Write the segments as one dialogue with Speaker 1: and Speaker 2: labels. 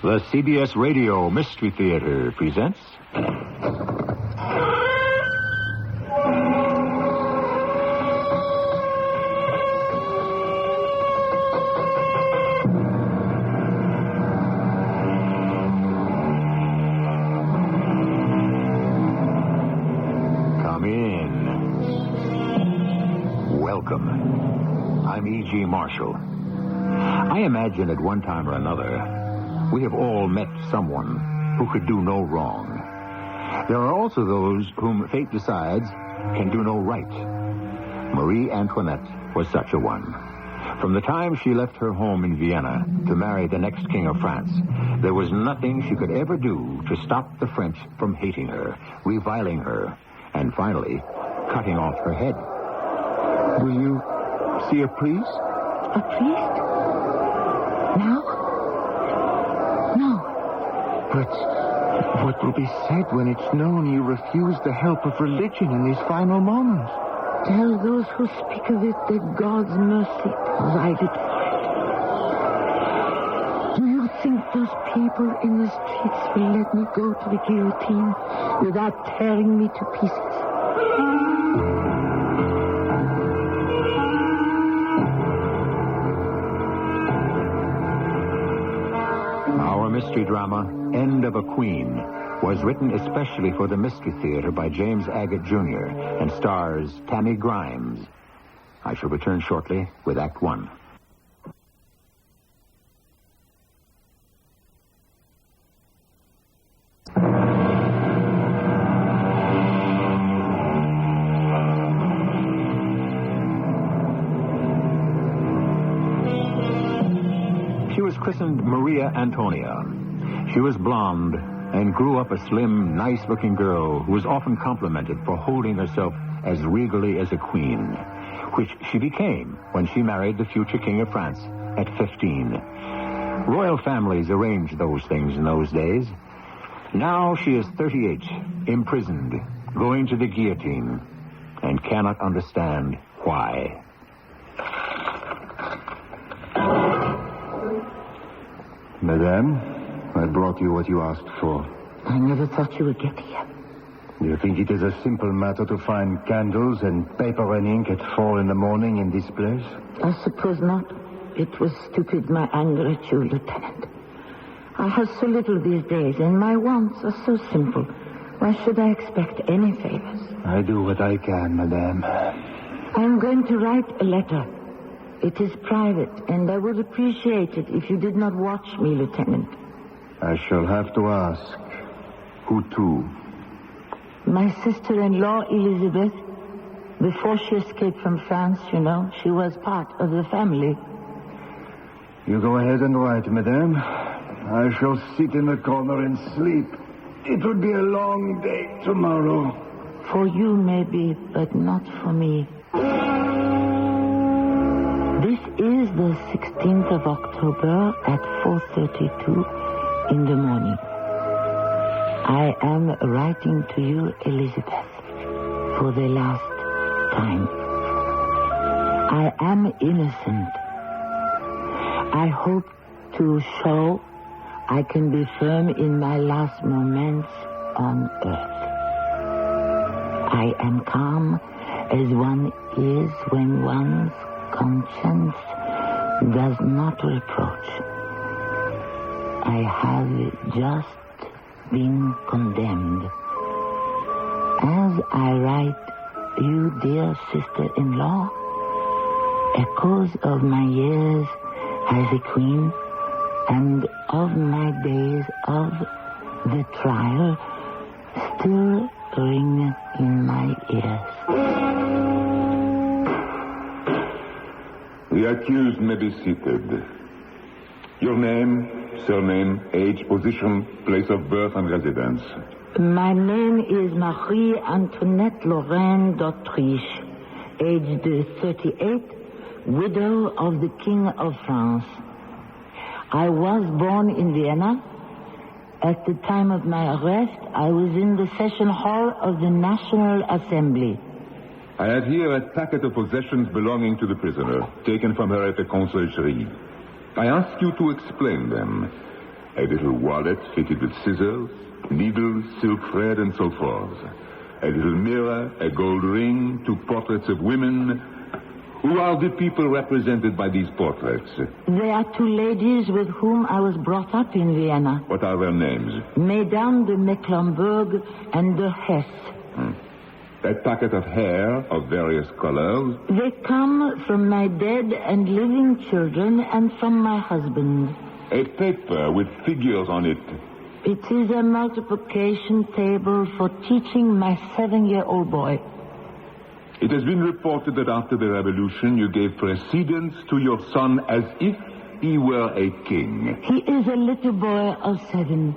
Speaker 1: The CBS Radio Mystery Theater presents... Come in. Welcome. I'm E.G. Marshall. I imagine at one time or another... we have all met someone who could do no wrong. There are also those whom fate decides can do no right. Marie Antoinette was such a one. From the time she left her home in Vienna to marry the next king of France, there was nothing she could ever do to stop the French from hating her, reviling her, and finally cutting off her head. Will you see a priest?
Speaker 2: A priest? Now? No.
Speaker 3: But what will be said when it's known you refused the help of religion in these final moments?
Speaker 2: Tell those who speak of it that God's mercy provided for it. Do you think those people in the streets will let me go to the guillotine without tearing me to pieces?
Speaker 1: Our mystery drama, End of a Queen, was written especially for the Mystery Theater by James Agate Jr. and stars Tammy Grimes. I shall return shortly with Act One. She was christened Maria Antonia. She was blonde and grew up a slim, nice-looking girl who was often complimented for holding herself as regally as a queen, which she became when she married the future King of France at 15. Royal families arranged those things in those days. Now she is 38, imprisoned, going to the guillotine, and cannot understand why.
Speaker 3: Madame, I brought you what you asked for.
Speaker 2: I never thought you would get here.
Speaker 3: Do you think it is a simple matter to find candles and paper and ink at 4 in the morning in this place?
Speaker 2: I suppose not. It was stupid, my anger at you, Lieutenant. I have so little these days, and my wants are so simple. Why should I expect any favors?
Speaker 3: I do what I can, Madame.
Speaker 2: I am going to write a letter. It is private, and I would appreciate it if you did not watch me, Lieutenant.
Speaker 3: I shall have to ask. Who to?
Speaker 2: My sister-in-law, Elizabeth. Before she escaped from France, you know, she was part of the family.
Speaker 3: You go ahead and write, Madame. I shall sit in the corner and sleep. It will be a long day tomorrow.
Speaker 2: For you, maybe, but not for me. This is the 16th of October at 4:32 in the morning. I am writing to you, Elizabeth, for the last time. I am innocent. I hope to show I can be firm in my last moments on earth. I am calm as one is when one's conscience does not reproach. I have just been condemned. As I write you, dear sister-in-law, echoes of my years as a queen and of my days of the trial still ring in my ears.
Speaker 4: The accused may be seated. Your name, surname, age, position, place of birth and residence.
Speaker 2: My name is Marie Antoinette Lorraine d'Autriche, aged 38, widow of the King of France. I was born in Vienna. At the time of my arrest, I was in the session hall of the National Assembly.
Speaker 4: I have here a packet of possessions belonging to the prisoner, taken from her at the conciergerie. I ask you to explain them. A little wallet fitted with scissors, needles, silk thread, and so forth. A little mirror, a gold ring, 2 portraits of women. Who are the people represented by these portraits?
Speaker 2: They are 2 ladies with whom I was brought up in Vienna.
Speaker 4: What are their names?
Speaker 2: Mesdames de Mecklenburg and de Hesse.
Speaker 4: That packet of hair of various colors?
Speaker 2: They come from my dead and living children and from my husband.
Speaker 4: A paper with figures on it.
Speaker 2: It is a multiplication table for teaching my 7-year-old boy.
Speaker 4: It has been reported that after the revolution you gave precedence to your son as if he were a king.
Speaker 2: He is a little boy of 7.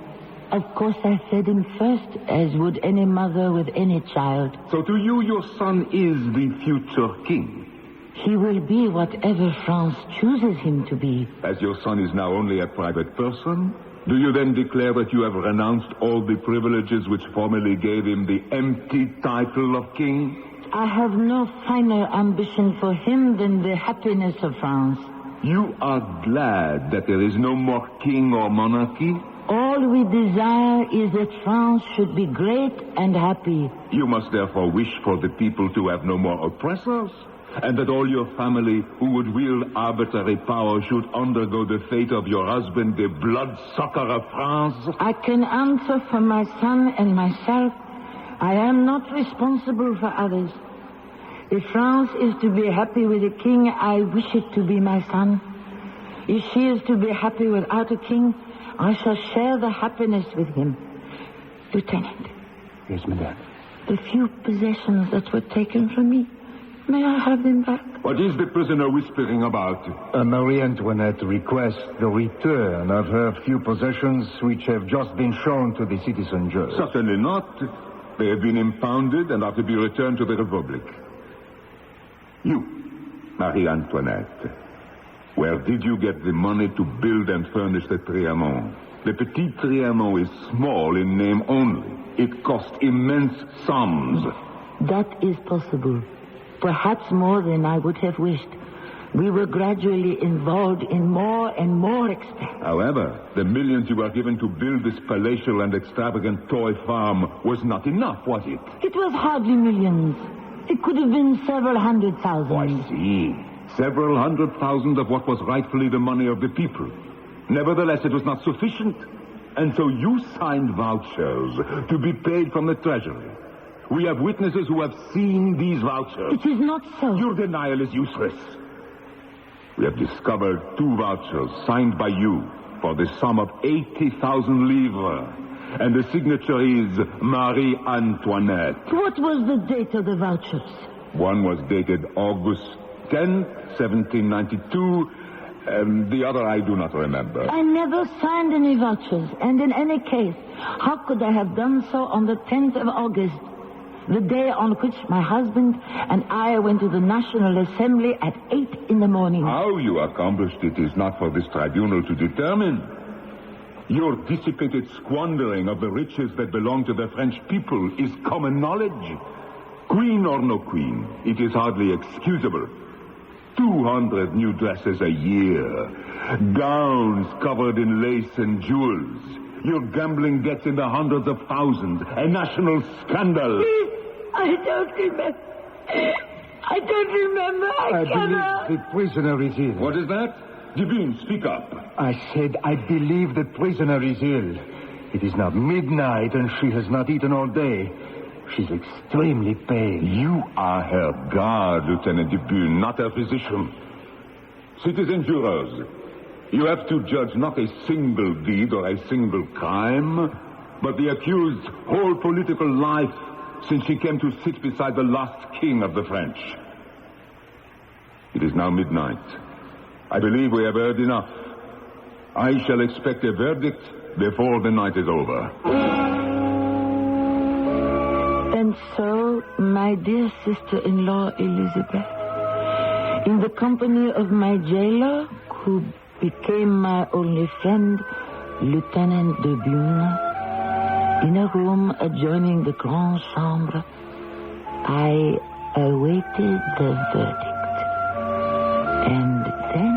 Speaker 2: Of course, I fed him first, as would any mother with any child.
Speaker 4: So to you, your son is the future king.
Speaker 2: He will be whatever France chooses him to be.
Speaker 4: As your son is now only a private person, do you then declare that you have renounced all the privileges which formerly gave him the empty title of king?
Speaker 2: I have no finer ambition for him than the happiness of France.
Speaker 4: You are glad that there is no more king or monarchy?
Speaker 2: All we desire is that France should be great and happy.
Speaker 4: You must therefore wish for the people to have no more oppressors, and that all your family who would wield arbitrary power should undergo the fate of your husband, the bloodsucker of France?
Speaker 2: I can answer for my son and myself. I am not responsible for others. If France is to be happy with a king, I wish it to be my son. If she is to be happy without a king, I shall share the happiness with him. Lieutenant.
Speaker 3: Yes, madame.
Speaker 2: The few possessions that were taken from me, may I have them back?
Speaker 4: What is the prisoner whispering about?
Speaker 3: Marie Antoinette requests the return of her few possessions which have just been shown to the citizen judge.
Speaker 4: Certainly not. They have been impounded and are to be returned to the Republic. You, Marie Antoinette, where did you get the money to build and furnish the Trianon? The Petit Trianon is small in name only. It cost immense sums.
Speaker 2: That is possible. Perhaps more than I would have wished. We were gradually involved in more and more expense.
Speaker 4: However, the millions you were given to build this palatial and extravagant toy farm was not enough, was it?
Speaker 2: It was hardly millions. It could have been several 100,000.
Speaker 4: Oh, I see. Several 100,000 of what was rightfully the money of the people. Nevertheless, it was not sufficient. And so you signed vouchers to be paid from the treasury. We have witnesses who have seen these vouchers.
Speaker 2: It is not so.
Speaker 4: Your denial is useless. We have discovered 2 vouchers signed by you for the sum of 80,000 livres. And the signature is Marie Antoinette.
Speaker 2: What was the date of the vouchers?
Speaker 4: One was dated August 10th, 1792. The other I do not remember.
Speaker 2: I never signed any vouchers. And in any case, how could I have done so on the 10th of August? The day on which my husband and I went to the National Assembly at 8 in the morning.
Speaker 4: How you accomplished it is not for this tribunal to determine. Your dissipated squandering of the riches that belong to the French people is common knowledge. Queen or no queen, it is hardly excusable. 200 new dresses a year. Gowns covered in lace and jewels. Your gambling debts in the hundreds of thousands. A national scandal.
Speaker 2: Please, I don't remember. I don't remember. I cannot.
Speaker 3: believe the prisoner is ill.
Speaker 4: What is that? Divine, speak up.
Speaker 3: I said I believe the prisoner is ill. It is now midnight and she has not eaten all day. She's extremely pale.
Speaker 4: You are her guard, Lieutenant Dupune, not her physician. Citizen jurors, you have to judge not a single deed or a single crime, but the accused's whole political life since she came to sit beside the last king of the French. It is now midnight. I believe we have heard enough. I shall expect a verdict before the night is over.
Speaker 2: And so, my dear sister-in-law Elizabeth, in the company of my jailer, who became my only friend, Lieutenant de Bune, in a room adjoining the Grande Chambre, I awaited the verdict. And then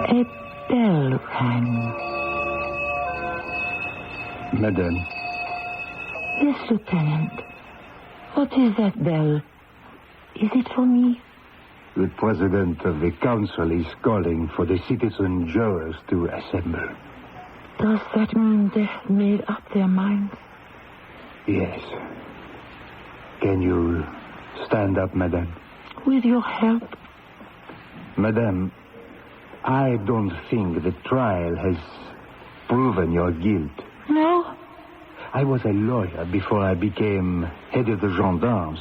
Speaker 2: a bell rang.
Speaker 3: Madame.
Speaker 2: Yes, Lieutenant. What is that bell? Is it for me?
Speaker 3: The president of the council is calling for the citizen jurors to assemble.
Speaker 2: Does that mean they have made up their minds?
Speaker 3: Yes. Can you stand up, Madame?
Speaker 2: With your help?
Speaker 3: Madame, I don't think the trial has proven your guilt.
Speaker 2: No?
Speaker 3: I was a lawyer before I became head of the gendarmes.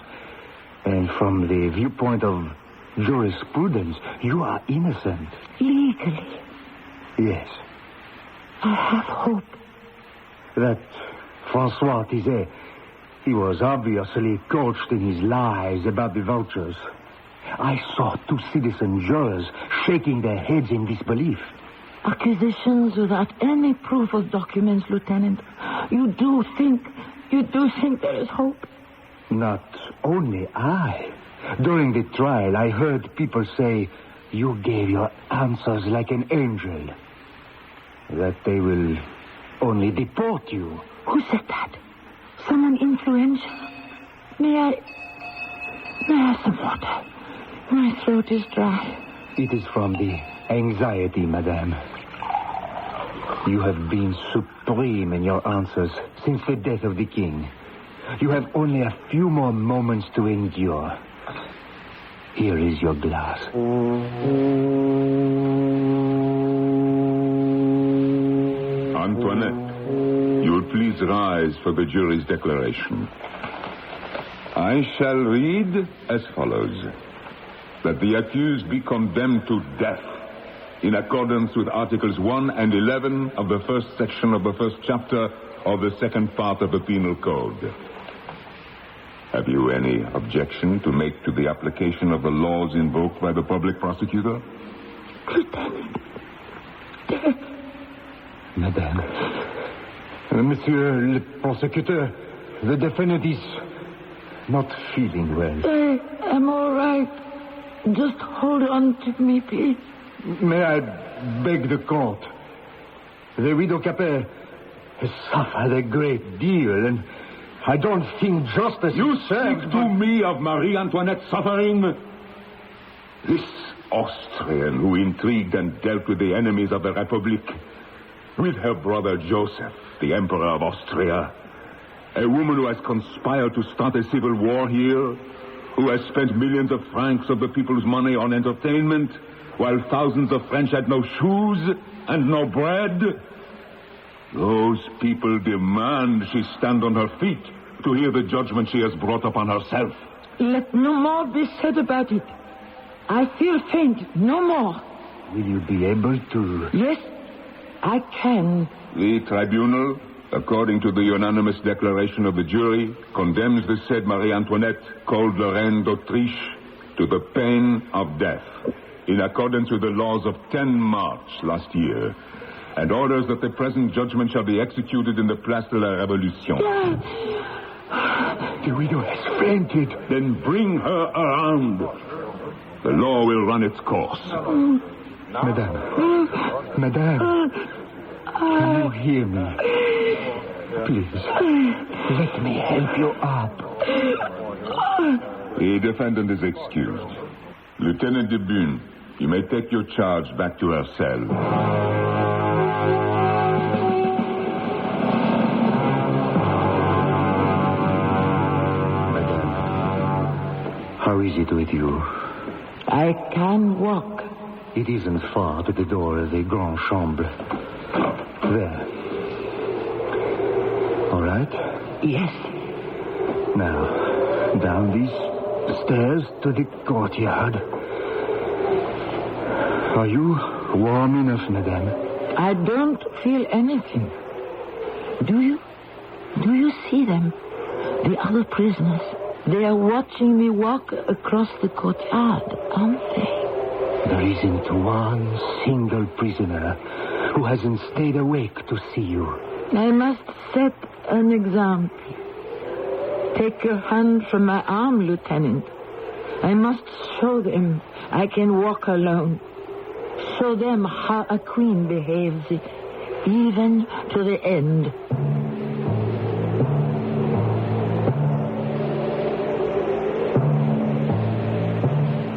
Speaker 3: And from the viewpoint of jurisprudence, you are innocent.
Speaker 2: Legally?
Speaker 3: Yes.
Speaker 2: I have hope.
Speaker 3: That Francois Tizet, he was obviously coached in his lies about the vultures. I saw 2 citizen jurors shaking their heads in disbelief.
Speaker 2: Accusations without any proof of documents, Lieutenant. You do think there is hope?
Speaker 3: Not only I. During the trial, I heard people say you gave your answers like an angel. That they will only deport you.
Speaker 2: Who said that? Someone influential? May I have some water? My throat is dry.
Speaker 3: It is from the anxiety, Madame. You have been supreme in your answers since the death of the king. You have only a few more moments to endure. Here is your glass.
Speaker 4: Antoinette, you will please rise for the jury's declaration. I shall read as follows. That the accused be condemned to death in accordance with Articles 1 and 11 of the first section of the first chapter of the second part of the Penal Code. Have you any objection to make to the application of the laws invoked by the public prosecutor?
Speaker 2: Lieutenant, death.
Speaker 3: Madame. Monsieur le prosecutor, the defendant is not feeling well.
Speaker 2: I am all right. Just hold on to me, please.
Speaker 3: May I beg the court? The widow Capet has suffered a great deal, and I don't think justice...
Speaker 4: You speak to me of Marie Antoinette's suffering? This Austrian who intrigued and dealt with the enemies of the Republic, with her brother Joseph, the Emperor of Austria, a woman who has conspired to start a civil war here, who has spent millions of francs of the people's money on entertainment, while thousands of French had no shoes and no bread. Those people demand she stand on her feet to hear the judgment she has brought upon herself.
Speaker 2: Let no more be said about it. I feel faint. No more.
Speaker 3: Will you be able to...
Speaker 2: Yes, I can.
Speaker 4: The tribunal, according to the unanimous declaration of the jury, condemns the said Marie Antoinette, called the Reine d'Autriche, to the pain of death, in accordance with the laws of 10 March last year, and orders that the present judgment shall be executed in the Place de la Révolution.
Speaker 3: The widow has fainted.
Speaker 4: Then bring her around. The law will run its course.
Speaker 3: Madame. Madame. Can you hear me? Please, let me help you up.
Speaker 4: The defendant is excused. Lieutenant de Bune, you may take your charge back to her cell.
Speaker 3: Madame, how is it with you?
Speaker 2: I can walk.
Speaker 3: It isn't far to the door of the Grand Chambre. There. All right?
Speaker 2: Yes.
Speaker 3: Now, down these stairs to the courtyard. Are you warm enough, madame?
Speaker 2: I don't feel anything. Do you? Do you see them? The other prisoners. They are watching me walk across the courtyard, aren't they?
Speaker 3: There isn't one single prisoner who hasn't stayed awake to see you.
Speaker 2: I must set an example. Take your hand from my arm, Lieutenant. I must show them I can walk alone. Show them how a queen behaves, even to the end.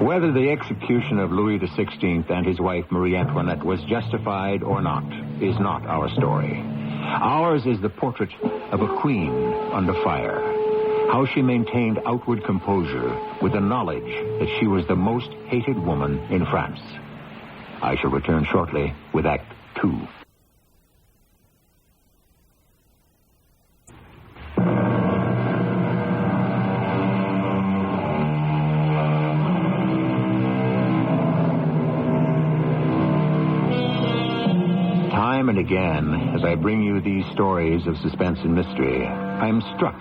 Speaker 1: Whether the execution of Louis XVI and his wife Marie Antoinette was justified or not is not our story. Ours is the portrait of a queen under fire. How she maintained outward composure with the knowledge that she was the most hated woman in France. I shall return shortly with Act 2. Time and again, as I bring you these stories of suspense and mystery, I am struck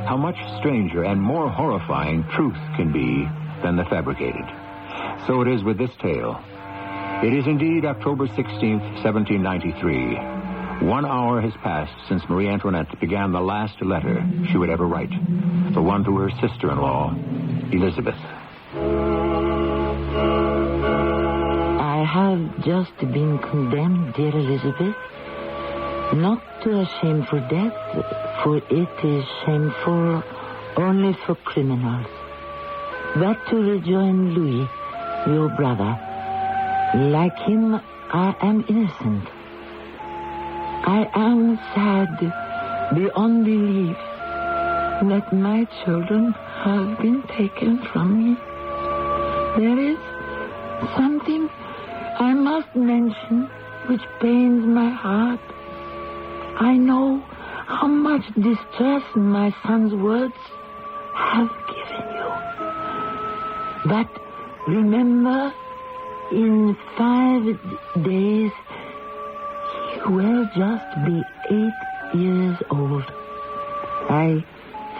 Speaker 1: how much stranger and more horrifying truth can be than the fabricated. So it is with this tale. It is indeed October 16th, 1793. 1 hour has passed since Marie Antoinette began the last letter she would ever write, the one to her sister-in-law, Elizabeth.
Speaker 2: I have just been condemned, dear Elizabeth, not to a shameful death, for it is shameful only for criminals, but to rejoin Louis, your brother. Like him, I am innocent. I am sad beyond belief that my children have been taken from me. There is something I must mention which pains my heart. I know how much distress my son's words have given you. But remember, in 5 days, he will just be 8 years old. I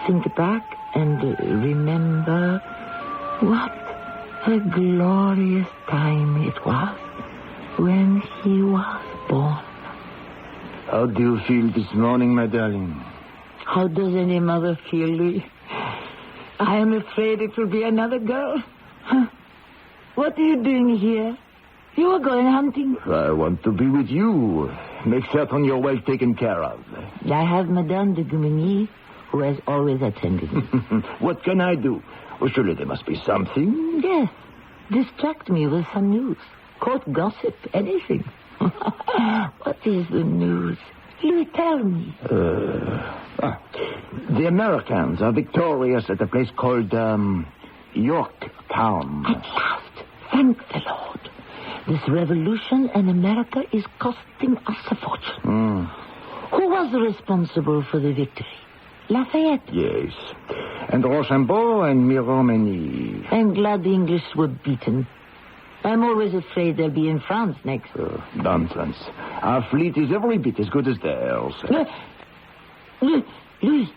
Speaker 2: think back and remember what a glorious time it was when he was born.
Speaker 3: How do you feel this morning, my darling?
Speaker 2: How does any mother feel, Louis? I am afraid it will be another girl. What are you doing here? You are going hunting.
Speaker 3: I want to be with you. Make certain you're well taken care of.
Speaker 2: I have Madame de Gummigny, who has always attended me.
Speaker 3: What can I do? Well, surely there must be something.
Speaker 2: Yes. Distract me with some news. Court gossip, anything. What is the news? Louis, tell me.
Speaker 3: The Americans are victorious at a place called Yorktown.
Speaker 2: At last. Thank the Lord. This revolution in America is costing us a fortune. Who was responsible for the victory? Lafayette.
Speaker 3: Yes. And Rochambeau and Miromany.
Speaker 2: I'm glad the English were beaten. I'm always afraid they'll be in France next.
Speaker 3: Nonsense. Our fleet is every bit as good as theirs.
Speaker 2: Louis.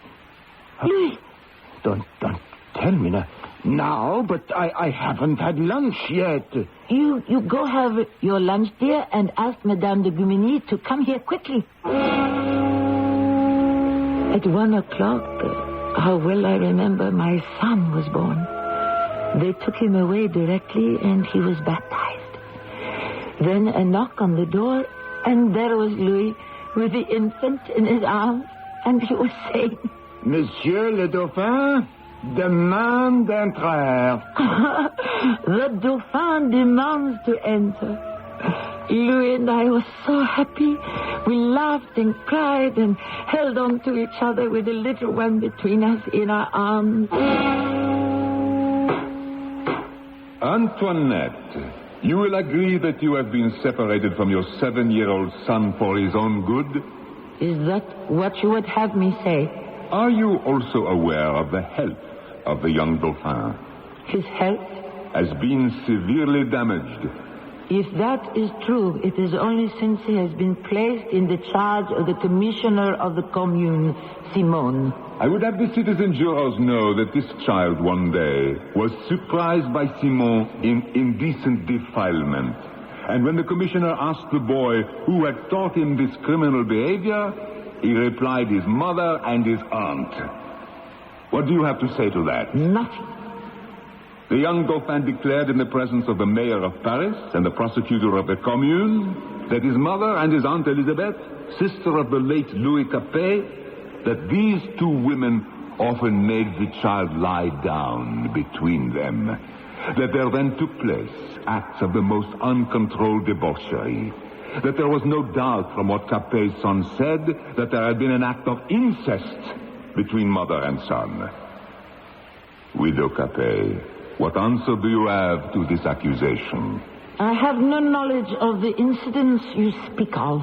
Speaker 3: Don't tell me now, but I haven't had lunch yet.
Speaker 2: You go have your lunch, dear, and ask Madame de Gummigny to come here quickly. At 1 o'clock, how well I remember, my son was born. They took him away directly, and he was baptized. Then a knock on the door, and there was Louis with the infant in his arms, and he was saying,
Speaker 3: Monsieur le Dauphin demande d'entrer.
Speaker 2: The Dauphin demands to enter. Louis and I were so happy. We laughed and cried and held on to each other with the little one between us in our arms.
Speaker 4: Antoinette, you will agree that you have been separated from your 7-year-old son for his own good?
Speaker 2: Is that what you would have me say?
Speaker 4: Are you also aware of the health of the young Dauphin?
Speaker 2: His health?
Speaker 4: Has been severely damaged.
Speaker 2: If that is true, it is only since he has been placed in the charge of the commissioner of the commune, Simone.
Speaker 4: I would have the citizen jurors know that this child one day was surprised by Simone in indecent defilement. And when the commissioner asked the boy who had taught him this criminal behavior, he replied his mother and his aunt. What do you have to say to that?
Speaker 2: Nothing.
Speaker 4: The young Dauphin declared in the presence of the mayor of Paris and the prosecutor of the commune that his mother and his aunt Elizabeth, sister of the late Louis Capet, that these two women often made the child lie down between them. that there then took place acts of the most uncontrolled debauchery, that there was no doubt from what Capet's son said that there had been an act of incest between mother and son. Widow Capet, what answer do you have to this accusation?
Speaker 2: I have no knowledge of the incidents you speak of.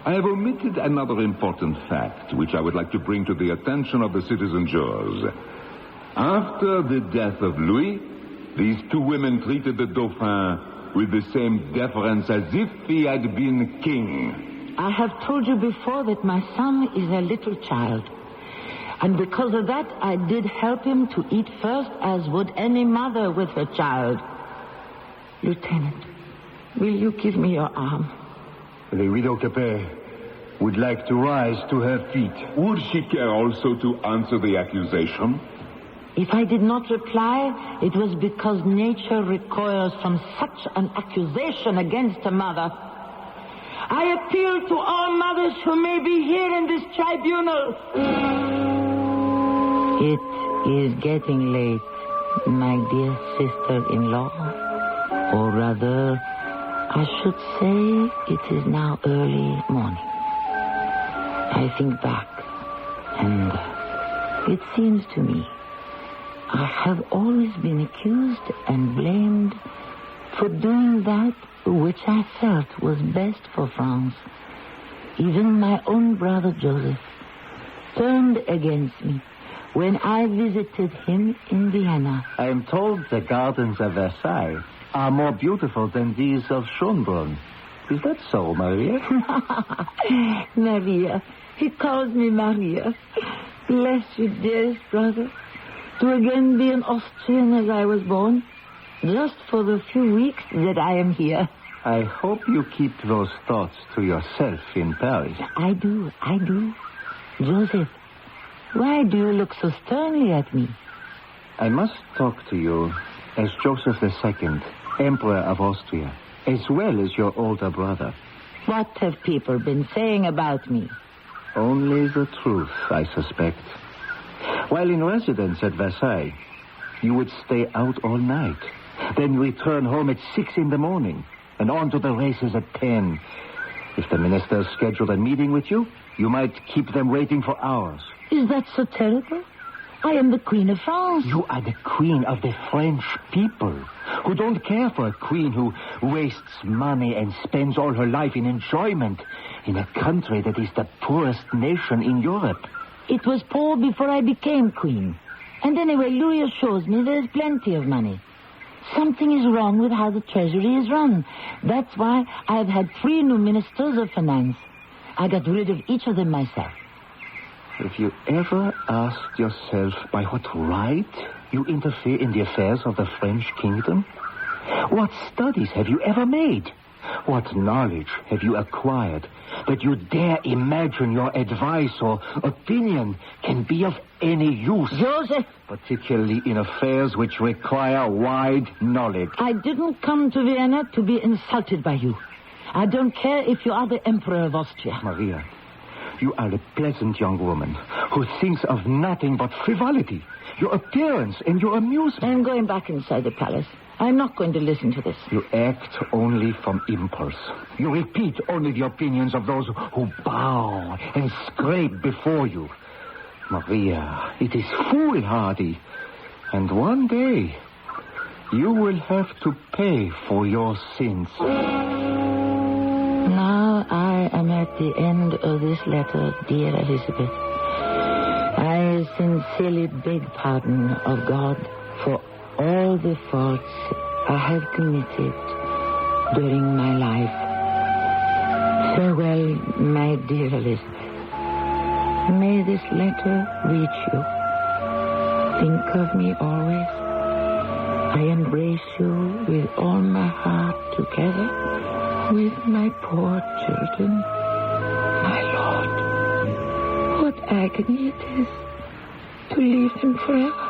Speaker 4: I have omitted another important fact, which I would like to bring to the attention of the citizen jurors. After the death of Louis, these two women treated the Dauphin with the same deference as if he had been king.
Speaker 2: I have told you before that my son is a little child. And because of that, I did help him to eat first, as would any mother with her child. Lieutenant, will you give me your arm?
Speaker 3: The widow Capet would like to rise to her feet.
Speaker 4: Would she care also to answer the accusation?
Speaker 2: If I did not reply, it was because nature recoils from such an accusation against a mother. I appeal to all mothers who may be here in this tribunal. It is getting late, my dear sister-in-law. Or rather, I should say it is now early morning. I think back, and it seems to me I have always been accused and blamed for doing that which I felt was best for France. Even my own brother Joseph turned against me when I visited him in Vienna.
Speaker 3: I am told the gardens of Versailles are more beautiful than these of Schönbrunn. Is that so, Maria?
Speaker 2: Maria. He calls me Maria. Bless you, dearest brother. To again be an Austrian as I was born, just for the few weeks that I am here.
Speaker 3: I hope you keep those thoughts to yourself in Paris.
Speaker 2: I do. Joseph, why do you look so sternly at me?
Speaker 3: I must talk to you as Joseph II, Emperor of Austria, as well as your older brother.
Speaker 2: What have people been saying about me?
Speaker 3: Only the truth, I suspect. While in residence at Versailles, you would stay out all night, then return home at 6 a.m, and on to the races at 10. If the ministers scheduled a meeting with you, you might keep them waiting for hours.
Speaker 2: Is that so terrible? I am the Queen of France.
Speaker 3: You are the queen of the French people, who don't care for a queen who wastes money and spends all her life in enjoyment in a country that is the poorest nation in Europe.
Speaker 2: It was poor before I became queen. And anyway, Louis assures me there's plenty of money. Something is wrong with how the treasury is run. That's why I've had 3 new ministers of finance. I got rid of each of them myself.
Speaker 3: Have you ever asked yourself by what right you interfere in the affairs of the French kingdom? What studies have you ever made? What knowledge have you acquired that you dare imagine your advice or opinion can be of any use?
Speaker 2: Joseph!
Speaker 3: Particularly in affairs which require wide knowledge.
Speaker 2: I didn't come to Vienna to be insulted by you. I don't care if you are the Emperor of Austria.
Speaker 3: Maria, you are a pleasant young woman who thinks of nothing but frivolity, your appearance and your amusement.
Speaker 2: I'm going back inside the palace. I'm not going to listen to this.
Speaker 3: You act only from impulse. You repeat only the opinions of those who bow and scrape before you. Maria, it is foolhardy. And one day, you will have to pay for your sins.
Speaker 2: Now I am at the end of this letter, dear Elizabeth. I sincerely beg pardon of God for all the faults I have committed during my life. Farewell, my dear Elizabeth. May this letter reach you. Think of me always. I embrace you with all my heart together with my poor children. My Lord, what agony it is to leave them forever.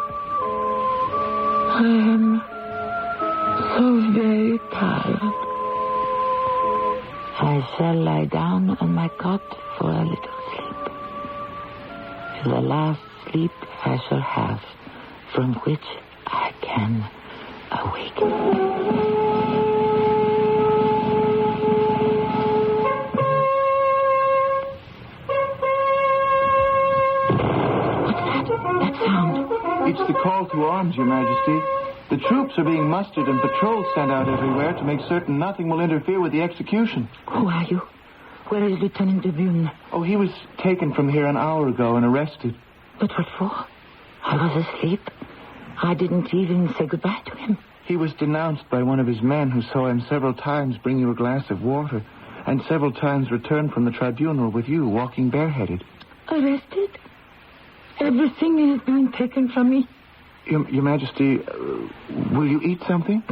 Speaker 2: I am so very tired. I shall lie down on my cot for a little sleep. The last sleep I shall have, from which I can awake. What's that? That sound?
Speaker 5: It's the call to arms, Your Majesty. The troops are being mustered and patrols sent out everywhere to make certain nothing will interfere with the execution.
Speaker 2: Who are you? Where is Lieutenant de Bune?
Speaker 5: Oh, he was taken from here an hour ago and arrested.
Speaker 2: But what for? I was asleep. I didn't even say goodbye to him.
Speaker 5: He was denounced by one of his men who saw him several times bring you a glass of water and several times return from the tribunal with you, walking bareheaded.
Speaker 2: Arrested? Everything is being taken from me.
Speaker 5: Your Majesty, will you eat something?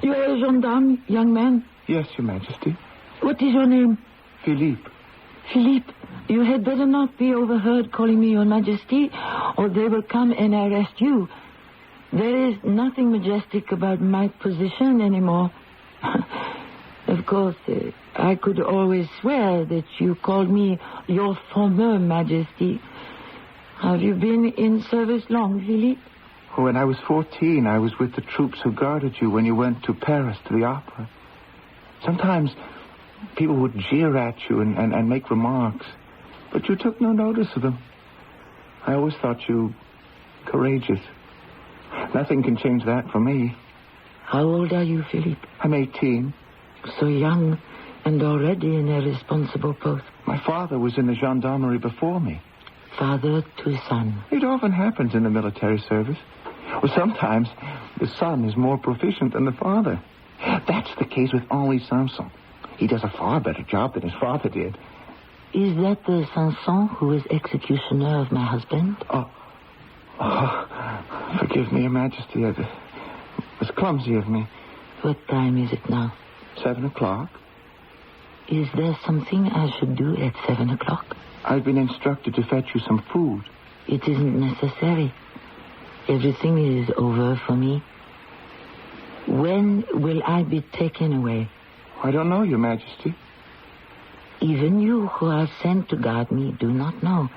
Speaker 2: You are a gendarme, young man?
Speaker 5: Yes, Your Majesty.
Speaker 2: What is your name?
Speaker 5: Philippe.
Speaker 2: Philippe, you had better not be overheard calling me Your Majesty, or they will come and arrest you. There is nothing majestic about my position anymore. Of course, I could always swear that you called me Your former Majesty. Have you been in service long, Philippe?
Speaker 5: When I was 14, I was with the troops who guarded you when you went to Paris to the opera. Sometimes people would jeer at you and make remarks, but you took no notice of them. I always thought you courageous. Nothing can change that for me.
Speaker 2: How old are you, Philippe?
Speaker 5: I'm 18.
Speaker 2: So young and already in a responsible post.
Speaker 5: My father was in the gendarmerie before me.
Speaker 2: Father to son.
Speaker 5: It often happens in the military service. Well, sometimes the son is more proficient than the father. That's the case with Henri Sanson. He does a far better job than his father did.
Speaker 2: Is that the Sanson who is executioner of my husband?
Speaker 5: Oh, forgive me, Your Majesty. It was clumsy of me.
Speaker 2: What time is it now?
Speaker 5: 7 o'clock.
Speaker 2: Is there something I should do at 7 o'clock?
Speaker 5: I've been instructed to fetch you some food.
Speaker 2: It isn't necessary. Everything is over for me. When will I be taken away?
Speaker 5: I don't know, Your Majesty.
Speaker 2: Even you who are sent to guard me do not know.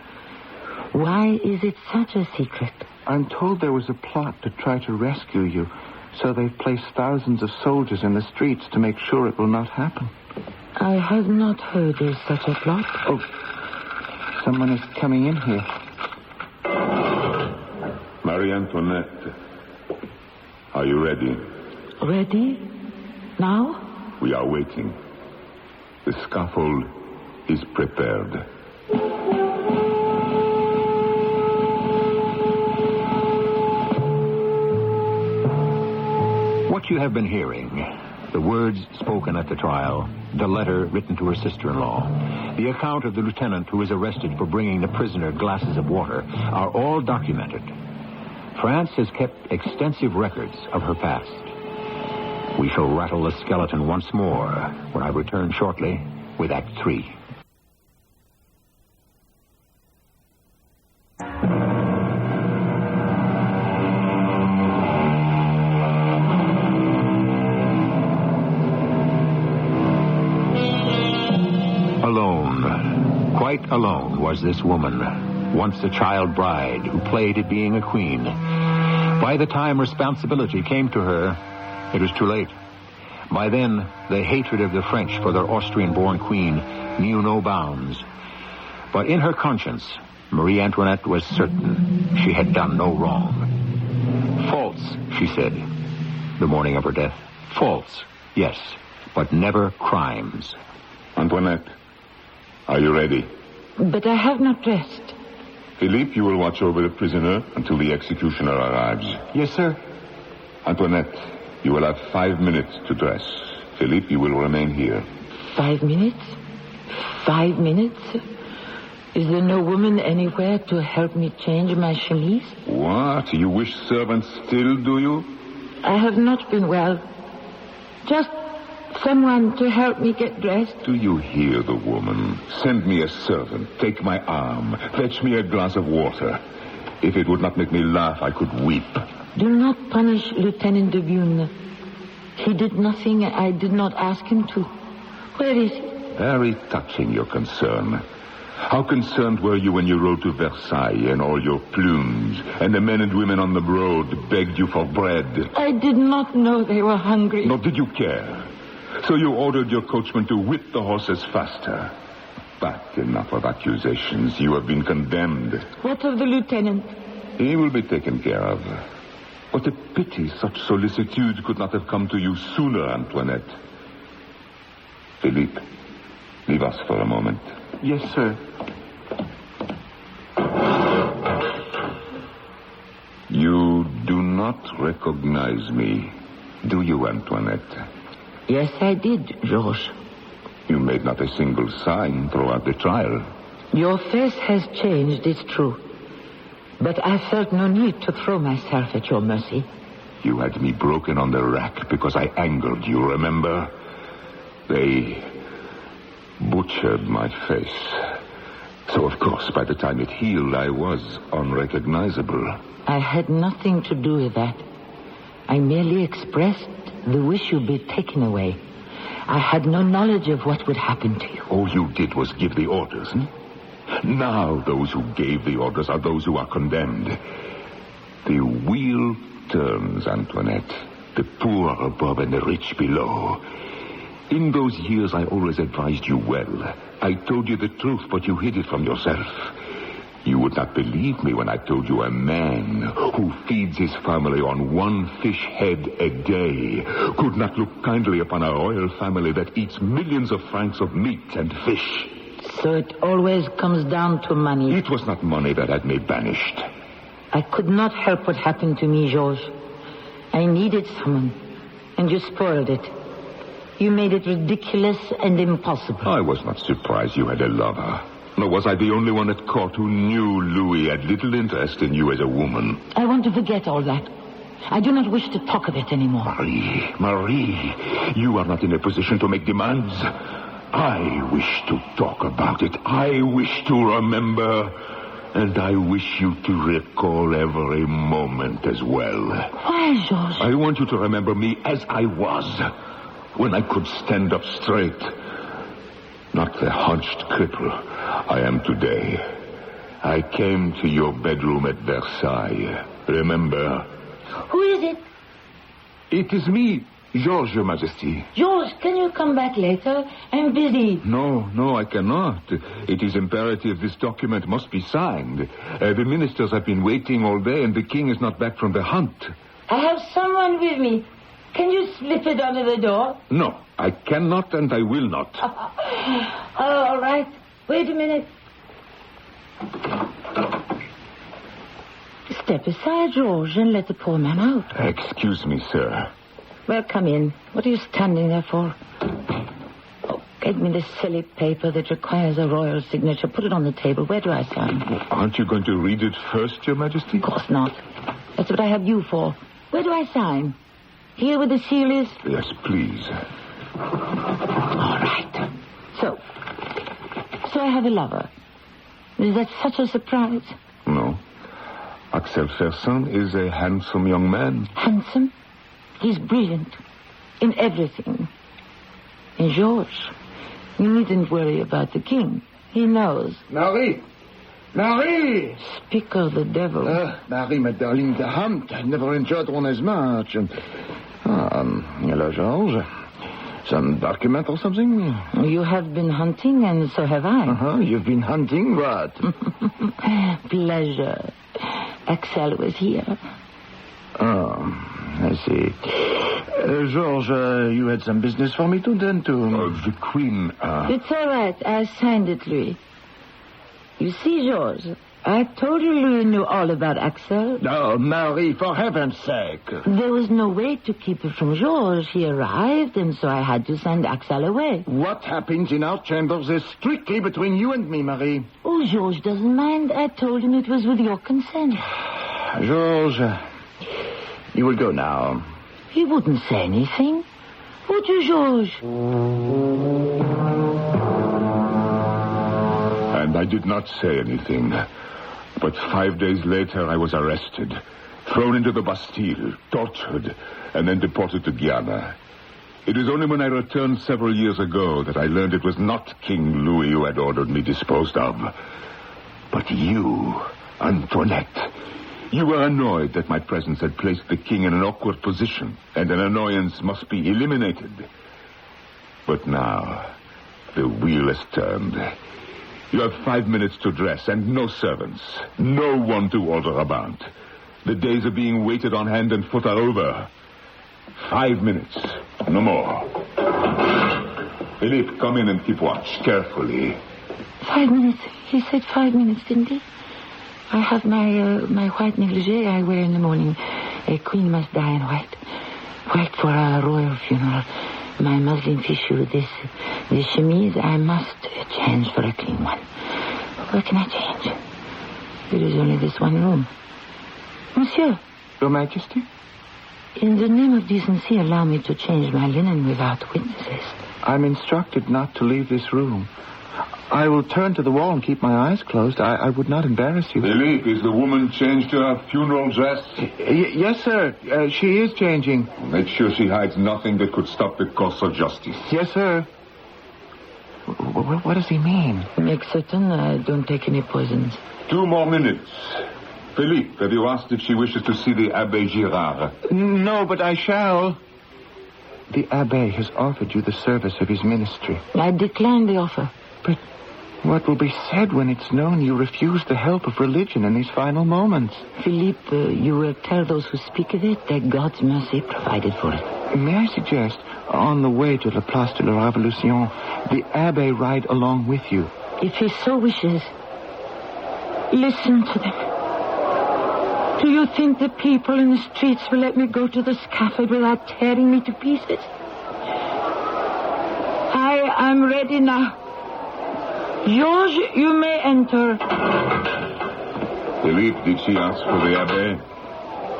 Speaker 2: Why is it such a secret?
Speaker 5: I'm told there was a plot to try to rescue you, so they've placed thousands of soldiers in the streets to make sure it will not happen.
Speaker 2: I have not heard of such a plot.
Speaker 5: Oh, someone is coming in here.
Speaker 4: Marie Antoinette, are you ready?
Speaker 2: Ready? Now?
Speaker 4: We are waiting. The scaffold is prepared.
Speaker 1: What you have been hearing, the words spoken at the trial, the letter written to her sister-in-law, the account of the lieutenant who was arrested for bringing the prisoner glasses of water, are all documented. France has kept extensive records of her past. We shall rattle the skeleton once more when I return shortly with Act 3. Alone, quite alone was this woman, once a child bride who played at being a queen. By the time responsibility came to her, it was too late. By then, the hatred of the French for their Austrian-born queen knew no bounds. But in her conscience, Marie Antoinette was certain she had done no wrong. Faults, she said, the morning of her death. Faults, yes, but never crimes.
Speaker 4: Antoinette, are you ready?
Speaker 2: But I have not dressed.
Speaker 4: Philippe, you will watch over the prisoner until the executioner arrives.
Speaker 5: Yes, sir.
Speaker 4: Antoinette, you will have 5 minutes to dress. Philippe, you will remain here.
Speaker 2: 5 minutes? 5 minutes? Is there no woman anywhere to help me change my chemise?
Speaker 4: What? You wish servants still, do you?
Speaker 2: I have not been well. Just someone to help me get dressed.
Speaker 4: Do you hear the woman? Send me a servant. Take my arm. Fetch me a glass of water. If it would not make me laugh, I could weep.
Speaker 2: Do not punish Lieutenant de Bune. He did nothing I did not ask him to. Where is he?
Speaker 4: Very touching, your concern. How concerned were you when you rode to Versailles in all your plumes, and the men and women on the road begged you for bread?
Speaker 2: I did not know they were hungry.
Speaker 4: Nor did you care. So you ordered your coachman to whip the horses faster. But enough of accusations. You have been condemned.
Speaker 2: What of the lieutenant?
Speaker 4: He will be taken care of. What a pity such solicitude could not have come to you sooner, Antoinette. Philippe, leave us for a moment.
Speaker 5: Yes, sir.
Speaker 4: You do not recognize me, do you, Antoinette?
Speaker 2: Yes, I did, Georges.
Speaker 4: You made not a single sign throughout the trial.
Speaker 2: Your face has changed, it's true. But I felt no need to throw myself at your mercy.
Speaker 4: You had me broken on the rack because I angered you, remember? They butchered my face. So, of course, by the time it healed, I was unrecognizable.
Speaker 2: I had nothing to do with that. I merely expressed the wish you be taken away. I had no knowledge of what would happen to you.
Speaker 4: All you did was give the orders, Now those who gave the orders are those who are condemned. The wheel turns, Antoinette. The poor above and the rich below. In those years, I always advised you well. I told you the truth, but you hid it from yourself. You would not believe me when I told you a man who feeds his family on one fish head a day could not look kindly upon a royal family that eats millions of francs of meat and fish.
Speaker 2: So it always comes down to money.
Speaker 4: It was not money that had me banished.
Speaker 2: I could not help what happened to me, Georges. I needed someone, and you spoiled it. You made it ridiculous and impossible.
Speaker 4: I was not surprised you had a lover. Nor was I the only one at court who knew Louis had little interest in you as a woman.
Speaker 2: I want to forget all that. I do not wish to talk of it anymore.
Speaker 4: Marie, you are not in a position to make demands. I wish to talk about it. I wish to remember. And I wish you to recall every moment as well.
Speaker 2: Why, Georges?
Speaker 4: I want you to remember me as I was, when I could stand up straight. Not the hunched cripple I am today. I came to your bedroom at Versailles. Remember?
Speaker 2: Who is it?
Speaker 4: It is me, Georges, Your Majesty.
Speaker 2: Georges, can you come back later? I'm busy.
Speaker 4: No, I cannot. It is imperative this document must be signed. The ministers have been waiting all day, and the king is not back from the hunt.
Speaker 2: I have someone with me. Can you slip it under the door?
Speaker 4: No, I cannot and I will not.
Speaker 2: All right. Wait a minute. Step aside, Georges, and let the poor man out.
Speaker 4: Excuse me, sir.
Speaker 2: Well, come in. What are you standing there for? Oh, get me this silly paper that requires a royal signature. Put it on the table. Where do I sign?
Speaker 4: Aren't you going to read it first, Your Majesty?
Speaker 2: Of course not. That's what I have you for. Where do I sign? Here where the seal is?
Speaker 4: Yes, please.
Speaker 2: All right. So I have a lover. Is that such a surprise?
Speaker 4: No. Axel Fersen is a handsome young man.
Speaker 2: Handsome? He's brilliant. In everything. And Georges, you needn't worry about the king. He knows.
Speaker 5: Marie! Marie!
Speaker 2: Speak of the devil.
Speaker 5: Marie, my darling, the hunt. I never enjoyed one as much. Hello, Georges. Some document or something?
Speaker 2: You have been hunting, and so have I.
Speaker 5: You've been hunting what?
Speaker 2: Pleasure. Axel was here.
Speaker 5: Oh, I see. Georges, you had some business for me to attend to.
Speaker 4: The Queen,
Speaker 2: It's all right. I signed it, Louis. You see, Georges, I told you Louis knew all about Axel.
Speaker 5: Oh, Marie, for heaven's sake.
Speaker 2: There was no way to keep it from Georges. He arrived, and so I had to send Axel away.
Speaker 5: What happens in our chambers is strictly between you and me, Marie.
Speaker 2: Oh, Georges doesn't mind. I told him it was with your consent.
Speaker 5: Georges, you will go now.
Speaker 2: He wouldn't say anything. Would you, Georges?
Speaker 4: And I did not say anything. But 5 days later, I was arrested, thrown into the Bastille, tortured, and then deported to Guyana. It is only when I returned several years ago that I learned it was not King Louis who had ordered me disposed of, but you, Antoinette. You were annoyed that my presence had placed the king in an awkward position, and an annoyance must be eliminated. But now, the wheel has turned. You have 5 minutes to dress, and no servants. No one to order about. The days of being waited on hand and foot are over. 5 minutes. No more. Philippe, come in and keep watch carefully.
Speaker 2: 5 minutes. He said 5 minutes, didn't he? I have my white negligee I wear in the morning. A queen must die in white. White for a royal funeral. My muslin tissue, this chemise, I must change for a clean one. Where can I change? There is only this one room. Monsieur.
Speaker 5: Your Majesty?
Speaker 2: In the name of decency, allow me to change my linen without witnesses.
Speaker 5: I'm instructed not to leave this room. I will turn to the wall and keep my eyes closed. I would not embarrass you.
Speaker 4: Philippe, is the woman changed to her funeral dress?
Speaker 5: Yes, sir. She is changing.
Speaker 4: Make sure she hides nothing that could stop the course of justice.
Speaker 5: Yes, sir. What does he mean?
Speaker 2: Make certain I don't take any poisons.
Speaker 4: 2 more minutes. Philippe, have you asked if she wishes to see the Abbé Girard?
Speaker 5: No, but I shall. The Abbé has offered you the service of his ministry.
Speaker 2: I decline the offer.
Speaker 5: But what will be said when it's known you refuse the help of religion in these final moments?
Speaker 2: Philippe, you will tell those who speak of it that God's mercy provided for it.
Speaker 5: May I suggest, on the way to la Place de la Révolution, the Abbé ride along with you?
Speaker 2: If he so wishes, listen to them. Do you think the people in the streets will let me go to the scaffold without tearing me to pieces? I am ready now. Georges, you may enter.
Speaker 4: Philippe, did she ask for the Abbé?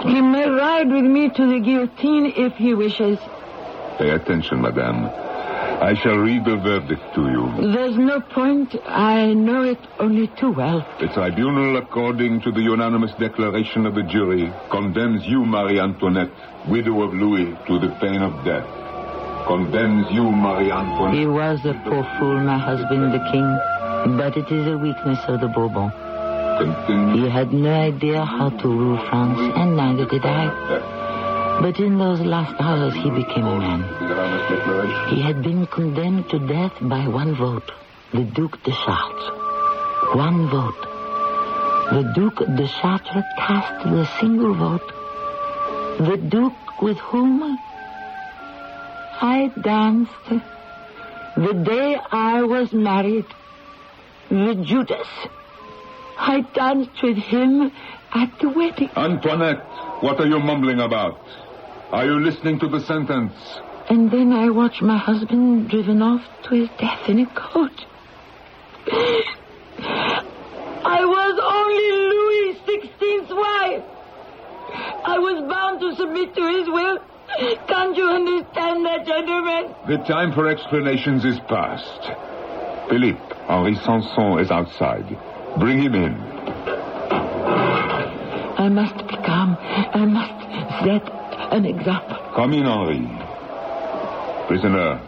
Speaker 2: He may ride with me to the guillotine if he wishes.
Speaker 4: Pay attention, madame. I shall read the verdict to you.
Speaker 2: There's no point. I know it only too well.
Speaker 4: The tribunal, according to the unanimous declaration of the jury, condemns you, Marie Antoinette, widow of Louis, to the pain of death. Condemns you, Marie Antoinette.
Speaker 2: He was a poor fool, my husband, the king. But it is a weakness of the Bourbon.
Speaker 4: Continue.
Speaker 2: He had no idea how to rule France, and neither did I. But in those last hours, he became a man. He had been condemned to death by one vote, the Duc de Chartres. One vote. The Duc de Chartres cast the single vote. The Duc with whom I danced the day I was married. The Judas. I danced with him at the wedding.
Speaker 4: Antoinette, what are you mumbling about? Are you listening to the sentence?
Speaker 2: And then I watched my husband driven off to his death in a coach. I was only Louis XVI's wife. I was bound to submit to his will. Can't you understand that, gentlemen?
Speaker 4: The time for explanations is past. Philippe, Henri Sanson is outside. Bring him in.
Speaker 2: I must be calm. I must set an example.
Speaker 4: Come in, Henri. Prisoner,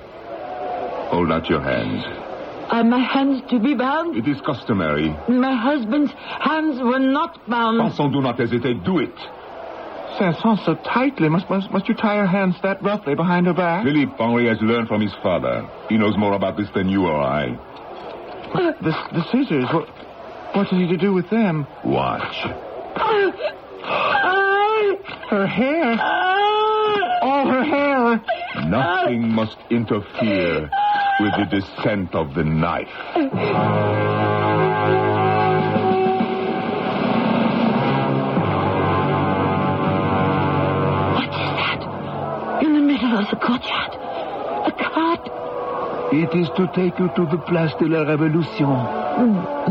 Speaker 4: hold out your hands.
Speaker 2: Are my hands to be bound?
Speaker 4: It is customary.
Speaker 2: My husband's hands were not bound.
Speaker 4: Sanson, do not hesitate. Do it.
Speaker 5: Sanson, so tightly. Must you tie her hands that roughly behind her back?
Speaker 4: Philippe, Henri has learned from his father. He knows more about this than you or I.
Speaker 5: The scissors, what is he to do with them?
Speaker 4: Watch.
Speaker 5: Her hair. All her hair.
Speaker 4: Nothing must interfere with the descent of the knife.
Speaker 2: What is that? In the middle of the courtyard. A cart.
Speaker 3: It is to take you to the Place de la Révolution.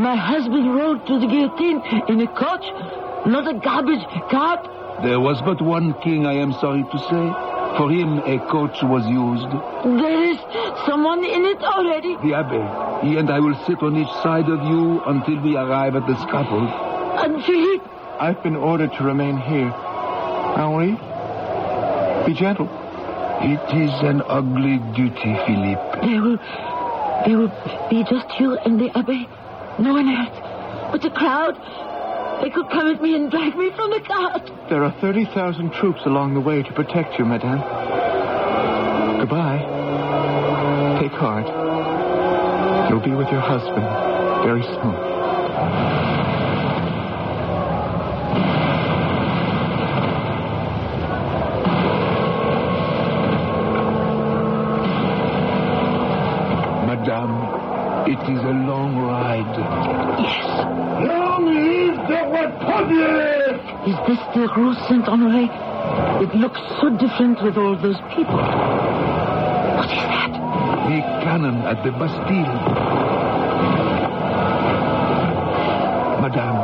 Speaker 2: My husband rode to the guillotine in a coach, not a garbage cart.
Speaker 3: There was but one king, I am sorry to say. For him, a coach was used.
Speaker 2: There is someone in it already.
Speaker 3: The Abbé. He and I will sit on each side of you until we arrive at the scaffold.
Speaker 2: And Philippe?
Speaker 5: I've been ordered to remain here. Henri, be gentle.
Speaker 3: It is an ugly duty, Philippe.
Speaker 2: There will be just you and the Abbé. No one else. But the crowd, they could come at me and drag me from the cart.
Speaker 5: There are 30,000 troops along the way to protect you, madame. Goodbye. Take heart. You'll be with your husband very soon.
Speaker 3: Madame, it is a long ride.
Speaker 2: Yes.
Speaker 3: Long live the Republic!
Speaker 2: Is this the Rue Saint-Honoré? It looks so different with all those people. What is that?
Speaker 3: The cannon at the Bastille. Madame,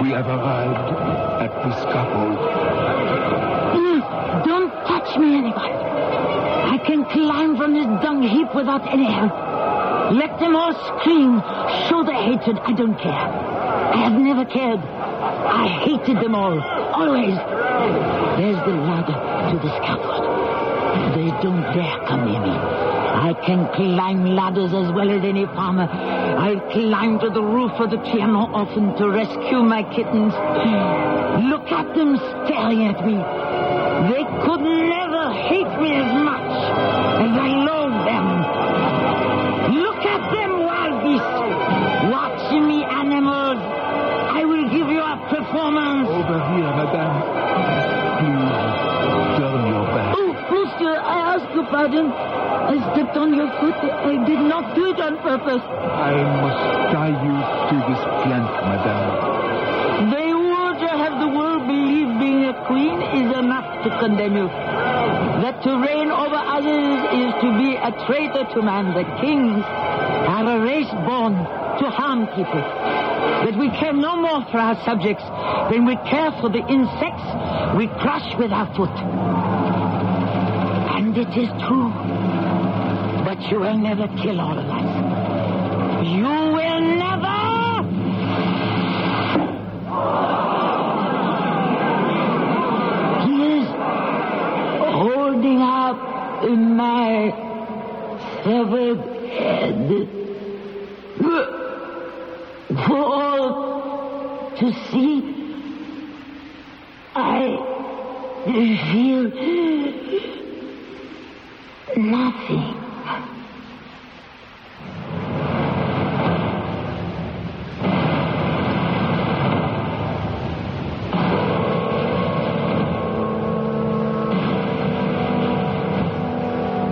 Speaker 3: we have arrived at the scaffold.
Speaker 2: Don't touch me, anybody. I can climb from this dung heap without any help. Let them all scream. Show their hatred. I don't care. I have never cared. I hated them all. Always. There's the ladder to the scaffold. They don't dare come near me. I can climb ladders as well as any farmer. I've climbed to the roof of the Trianon often to rescue my kittens. Look at them staring at me. They could never hate me as much as I loathe them. Look at them, wild beasts. Watch me, animals. I will give you a performance.
Speaker 3: Over here, madame. Please, turn your back.
Speaker 2: Oh, monsieur, I ask your pardon. I stepped on your foot. I did not do it on purpose.
Speaker 3: I must tie you to this plank, madame.
Speaker 2: They would have the world believe being a queen is enough to condemn you. That to reign over others is to be a traitor to man. The kings are a race born to harm people. But we care no more for our subjects than we care for the insects we crush with our foot. And it is true. But you will never kill all of us. You will never! He is holding up my severed head for all to see. I feel nothing.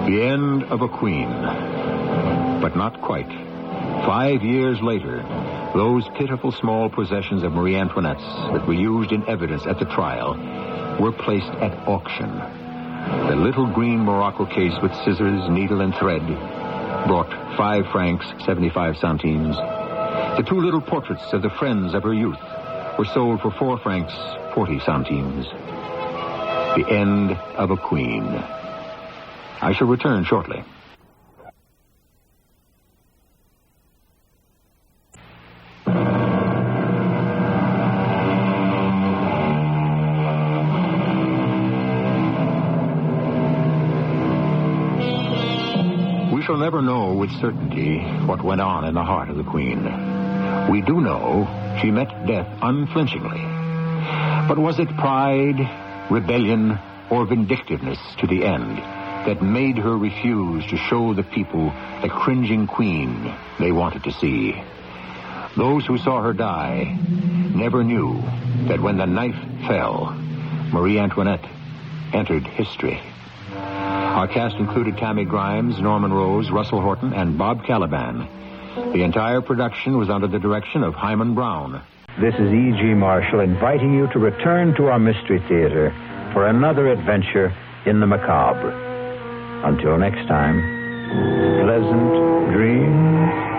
Speaker 1: The end of a queen. But not quite. 5 years later, those pitiful small possessions of Marie Antoinette's that were used in evidence at the trial were placed at auction. The little green Morocco case with scissors, needle, and thread brought 5 francs, 75 centimes. The 2 little portraits of the friends of her youth were sold for 4 francs, 40 centimes. The end of a queen. I shall return shortly. We shall never know with certainty what went on in the heart of the Queen. We do know she met death unflinchingly. But was it pride, rebellion, or vindictiveness to the end that made her refuse to show the people the cringing queen they wanted to see? Those who saw her die never knew that when the knife fell, Marie Antoinette entered history. Our cast included Tammy Grimes, Norman Rose, Russell Horton, and Bob Caliban. The entire production was under the direction of Hyman Brown.
Speaker 6: This is E.G. Marshall inviting you to return to our Mystery Theater for another adventure in the macabre. Until next time, pleasant dreams.